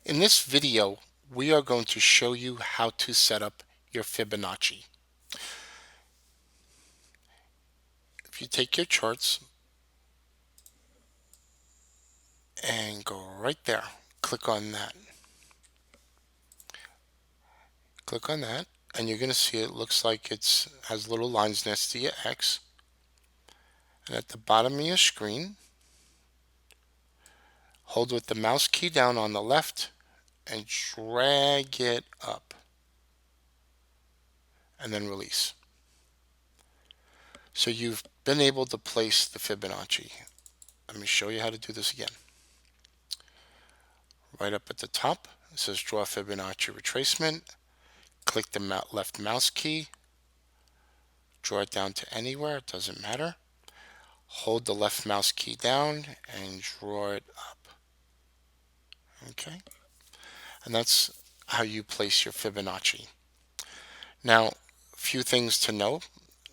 In this video, we are going to show you how to set up your Fibonacci. If you take your charts and go right there, click on that. Click on that, and you're going to see it looks like it has little lines next to your X. And at the bottom of your screen, hold with the mouse key down on the left and drag it up, and then release. So you've been able to place the Fibonacci. Let me show you how to do this again. Right up at the top, it says Draw Fibonacci Retracement. Click the left mouse key, draw it down to anywhere, it doesn't matter. Hold the left mouse key down and draw it up. Okay? And that's how you place your Fibonacci. Now, a few things to know.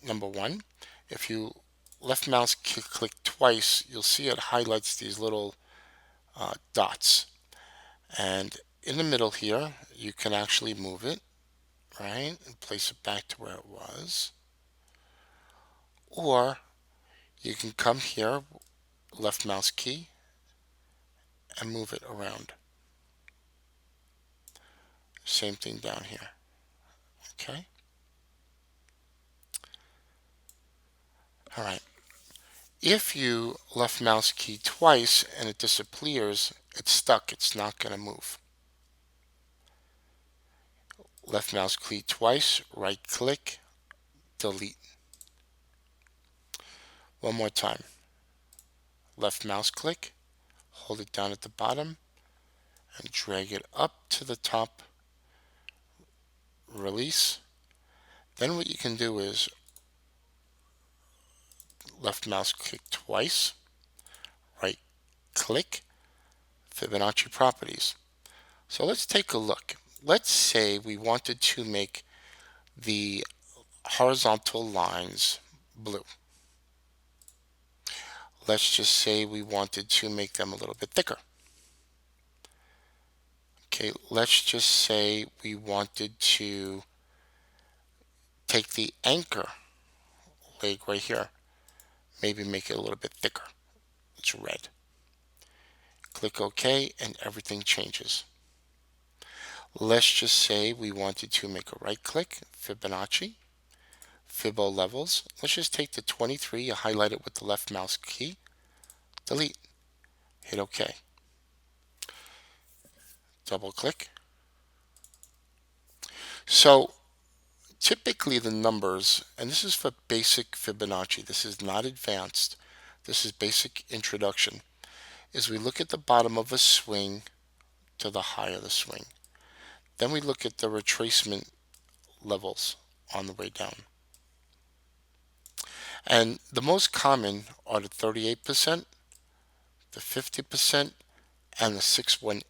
Number one, if you left mouse click twice, you'll see it highlights these little dots. And in the middle here, you can actually move it, right, and place it back to where it was. Or you can come here, left mouse key, and move it around. Same thing down here. Okay? All right. If you left mouse key twice and it disappears, it's stuck. It's not going to move. Left mouse key twice, right click, delete. One more time. Left mouse click, hold it down at the bottom, and drag it up to the top, release. Then what you can do is left mouse click twice, right click, Fibonacci properties. So let's take a look. Let's say we wanted to make the horizontal lines blue. Let's just say we wanted to make them a little bit thicker. Okay, let's just say we wanted to take the anchor leg right here, maybe make it a little bit thicker. It's red. Click OK and everything changes. Let's just say we wanted to make a right click, Fibonacci, Fibo levels. Let's just take the 23, you highlight it with the left mouse key, delete, hit OK. Double click. So typically the numbers, and this is for basic Fibonacci, this is not advanced, this is basic introduction, is we look at the bottom of a swing to the high of the swing. Then we look at the retracement levels on the way down. And the most common are the 38%, the 50%, and the 618%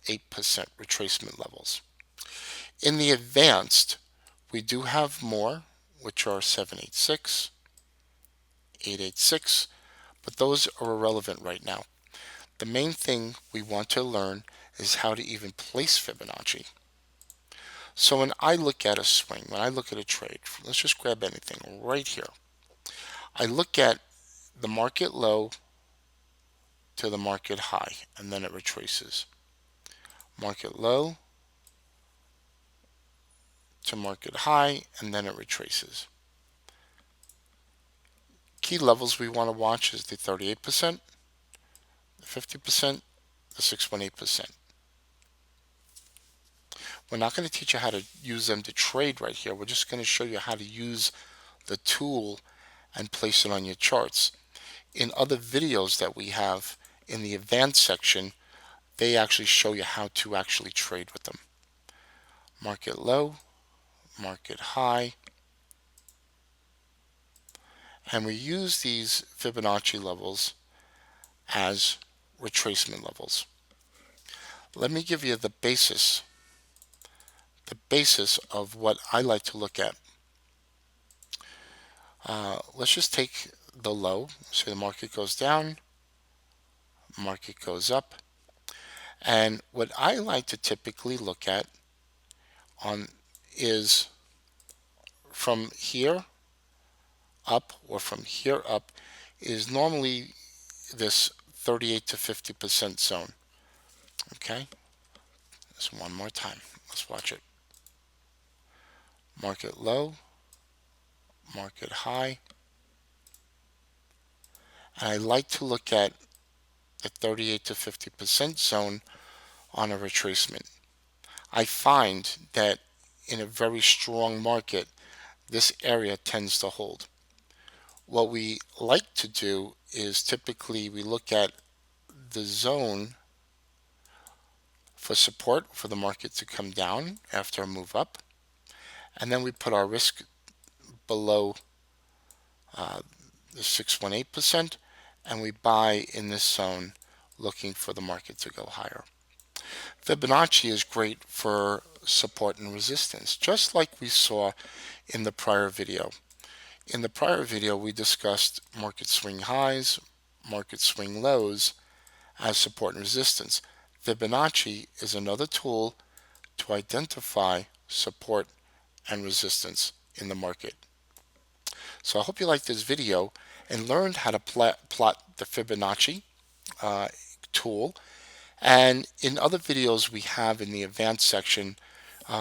retracement levels. In the advanced, we do have more, which are 786, 886, but those are irrelevant right now. The main thing we want to learn is how to even place Fibonacci. So when I look at a swing, when I look at a trade, let's just grab anything right here. I look at the market low to the market high, and then it retraces. Market low to market high, and then it retraces. Key levels we want to watch is the 38%, the 50%, the 618%. We're not going to teach you how to use them to trade right here. We're just going to show you how to use the tool and place it on your charts. In other videos that we have in the advanced section, they actually show you how to actually trade with them. Market low, market high, and we use these Fibonacci levels as retracement levels. Let me give you the basis of what I like to look at. Let's just take the low. So the market goes down, market goes up, And what I like to typically look at on is from here up or from here up is normally this 38 to 50% zone. Okay, so one more time. Let's watch it. Market low, market high. And I like to look at the 38 to 50% zone on a retracement. I find that in a very strong market, this area tends to hold. What we like to do is typically we look at the zone for support for the market to come down after a move up, and then we put our risk below the 618%, and we buy in this zone looking for the market to go higher. Fibonacci is great for support and resistance, just like we saw in the prior video. In the prior video, we discussed market swing highs, market swing lows as support and resistance. Fibonacci is another tool to identify support and resistance in the market. So I hope you liked this video and learned how to plot the Fibonacci tool. And in other videos we have in the advanced section,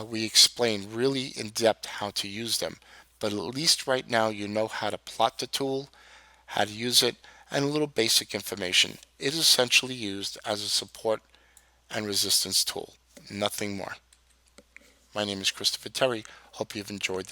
we explain really in depth how to use them. But at least right now you know how to plot the tool, how to use it, and a little basic information. It is essentially used as a support and resistance tool, nothing more. My name is Christopher Terry. Hope you've enjoyed this.